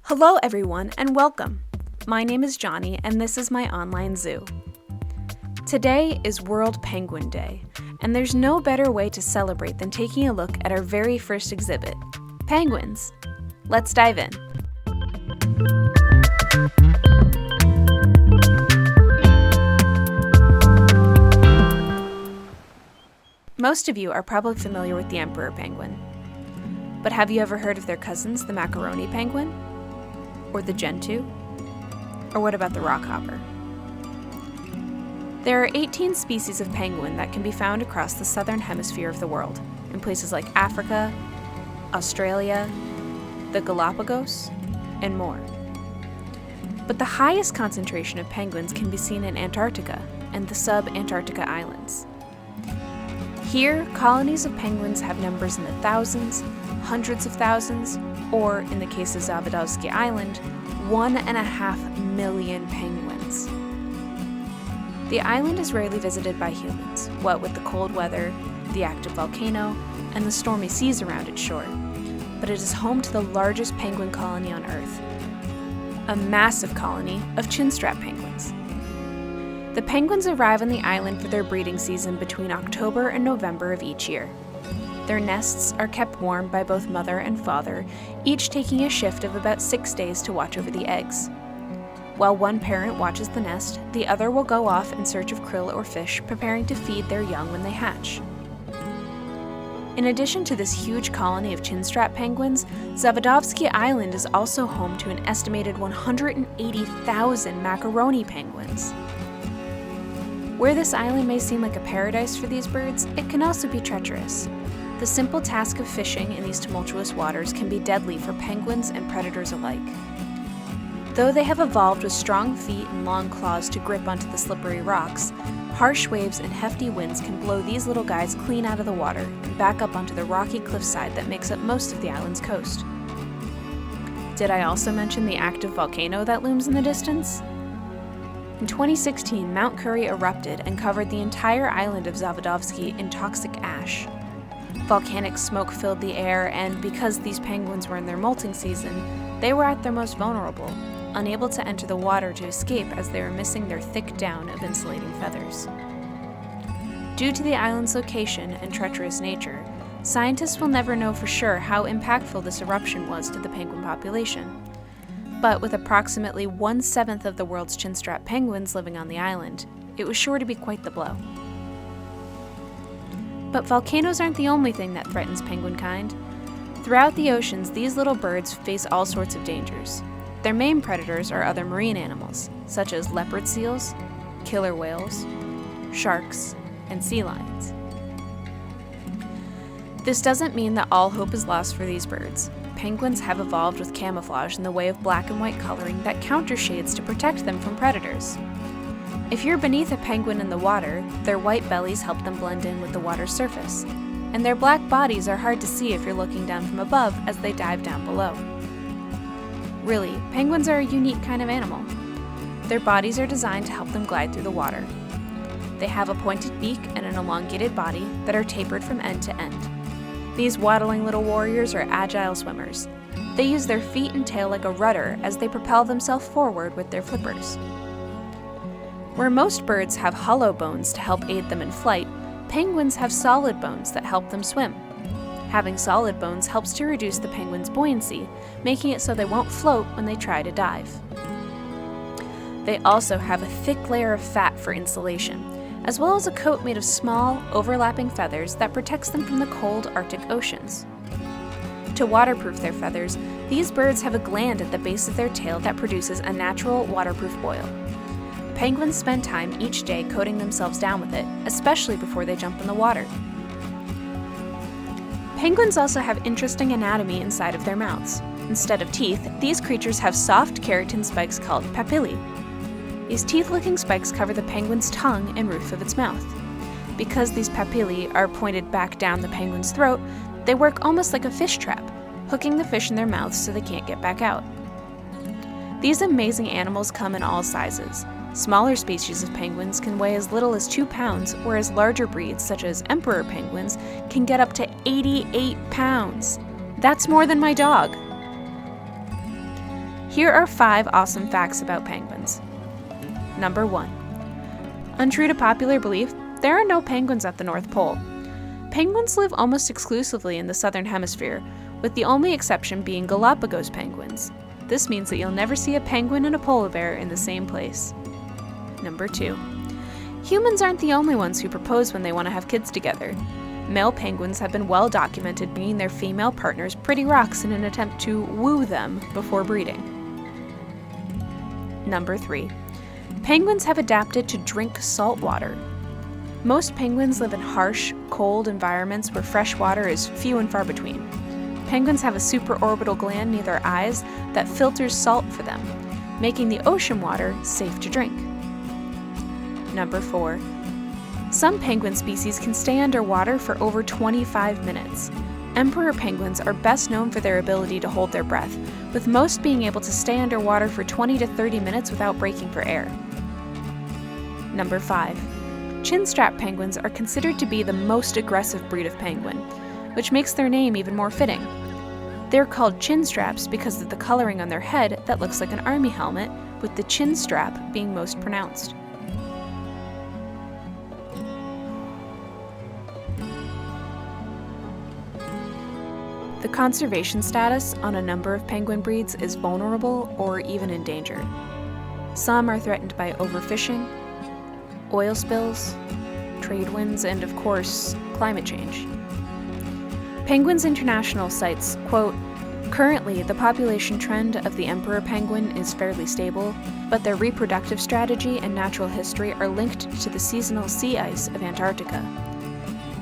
Hello everyone and welcome. My name is Johnny and this is my online zoo. Today is World Penguin Day, and there's no better way to celebrate than taking a look at our very first exhibit, penguins. Let's dive in. Most of you are probably familiar with the emperor penguin. But have you ever heard of their cousins, the macaroni penguin? Or the gentoo? Or what about the rockhopper? There are 18 species of penguin that can be found across the southern hemisphere of the world, in places like Africa, Australia, the Galapagos, and more. But the highest concentration of penguins can be seen in Antarctica and the sub-Antarctica islands. Here, colonies of penguins have numbers in the thousands, hundreds of thousands, or, in the case of Zavadovsky Island, 1.5 million penguins. The island is rarely visited by humans, what with the cold weather, the active volcano, and the stormy seas around its shore, but it is home to the largest penguin colony on Earth, a massive colony of chinstrap penguins. The penguins arrive on the island for their breeding season between October and November of each year. Their nests are kept warm by both mother and father, each taking a shift of about 6 days to watch over the eggs. While one parent watches the nest, the other will go off in search of krill or fish, preparing to feed their young when they hatch. In addition to this huge colony of chinstrap penguins, Zavadovsky Island is also home to an estimated 180,000 macaroni penguins. Where this island may seem like a paradise for these birds, it can also be treacherous. The simple task of fishing in these tumultuous waters can be deadly for penguins and predators alike. Though they have evolved with strong feet and long claws to grip onto the slippery rocks, harsh waves and hefty winds can blow these little guys clean out of the water and back up onto the rocky cliffside that makes up most of the island's coast. Did I also mention the active volcano that looms in the distance? In 2016, Mount Currie erupted and covered the entire island of Zavadovsky in toxic ash. Volcanic smoke filled the air, and because these penguins were in their molting season, they were at their most vulnerable, unable to enter the water to escape as they were missing their thick down of insulating feathers. Due to the island's location and treacherous nature, scientists will never know for sure how impactful this eruption was to the penguin population. But with approximately 1/7 of the world's chinstrap penguins living on the island, it was sure to be quite the blow. But volcanoes aren't the only thing that threatens penguin kind. Throughout the oceans, these little birds face all sorts of dangers. Their main predators are other marine animals, such as leopard seals, killer whales, sharks, and sea lions. This doesn't mean that all hope is lost for these birds. Penguins have evolved with camouflage in the way of black and white coloring that countershades to protect them from predators. If you're beneath a penguin in the water, their white bellies help them blend in with the water's surface, and their black bodies are hard to see if you're looking down from above as they dive down below. Really, penguins are a unique kind of animal. Their bodies are designed to help them glide through the water. They have a pointed beak and an elongated body that are tapered from end to end. These waddling little warriors are agile swimmers. They use their feet and tail like a rudder as they propel themselves forward with their flippers. Where most birds have hollow bones to help aid them in flight, penguins have solid bones that help them swim. Having solid bones helps to reduce the penguin's buoyancy, making it so they won't float when they try to dive. They also have a thick layer of fat for insulation, as well as a coat made of small, overlapping feathers that protects them from the cold Arctic oceans. To waterproof their feathers, these birds have a gland at the base of their tail that produces a natural waterproof oil. Penguins spend time each day coating themselves down with it, especially before they jump in the water. Penguins also have interesting anatomy inside of their mouths. Instead of teeth, these creatures have soft keratin spikes called papillae. These teeth-looking spikes cover the penguin's tongue and roof of its mouth. Because these papillae are pointed back down the penguin's throat, they work almost like a fish trap, hooking the fish in their mouths so they can't get back out. These amazing animals come in all sizes. Smaller species of penguins can weigh as little as 2 pounds, whereas larger breeds, such as emperor penguins, can get up to 88 pounds. That's more than my dog. Here are 5 awesome facts about penguins. Number 1. Untrue to popular belief, there are no penguins at the North Pole. Penguins live almost exclusively in the southern hemisphere, with the only exception being Galapagos penguins. This means that you'll never see a penguin and a polar bear in the same place. Number 2. Humans aren't the only ones who propose when they want to have kids together. Male penguins have been well documented bringing their female partners pretty rocks in an attempt to woo them before breeding. Number 3. Penguins have adapted to drink salt water. Most penguins live in harsh, cold environments where fresh water is few and far between. Penguins have a supraorbital gland near their eyes that filters salt for them, making the ocean water safe to drink. Number 4. Some penguin species can stay underwater for over 25 minutes. Emperor penguins are best known for their ability to hold their breath, with most being able to stay underwater for 20 to 30 minutes without breathing for air. Number 5. Chinstrap penguins are considered to be the most aggressive breed of penguin, which makes their name even more fitting. They're called chinstraps because of the coloring on their head that looks like an army helmet, with the chin strap being most pronounced. The conservation status on a number of penguin breeds is vulnerable or even endangered. Some are threatened by overfishing, oil spills, trade winds, and of course, climate change. Penguins International cites, quote, "Currently, the population trend of the emperor penguin is fairly stable, but their reproductive strategy and natural history are linked to the seasonal sea ice of Antarctica.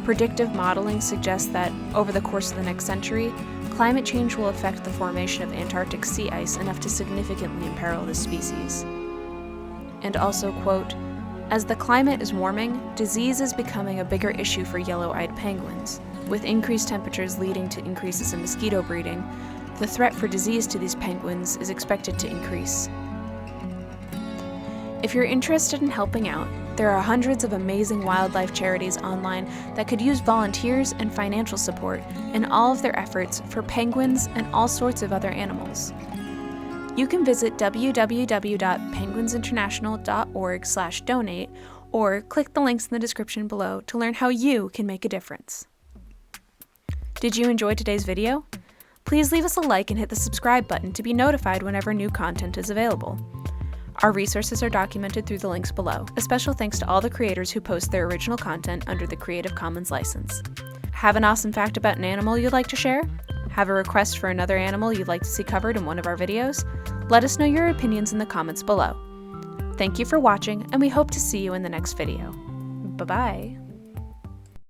Predictive modeling suggests that, over the course of the next century, climate change will affect the formation of Antarctic sea ice enough to significantly imperil this species." And also, quote, "As the climate is warming, disease is becoming a bigger issue for yellow-eyed penguins. With increased temperatures leading to increases in mosquito breeding, the threat for disease to these penguins is expected to increase." If you're interested in helping out, there are hundreds of amazing wildlife charities online that could use volunteers and financial support in all of their efforts for penguins and all sorts of other animals. You can visit www.penguinsinternational.org/donate or click the links in the description below to learn how you can make a difference. Did you enjoy today's video? Please leave us a like and hit the subscribe button to be notified whenever new content is available. Our resources are documented through the links below. A special thanks to all the creators who post their original content under the Creative Commons license. Have an awesome fact about an animal you'd like to share? Have a request for another animal you'd like to see covered in one of our videos? Let us know your opinions in the comments below. Thank you for watching, and we hope to see you in the next video. Bye-bye.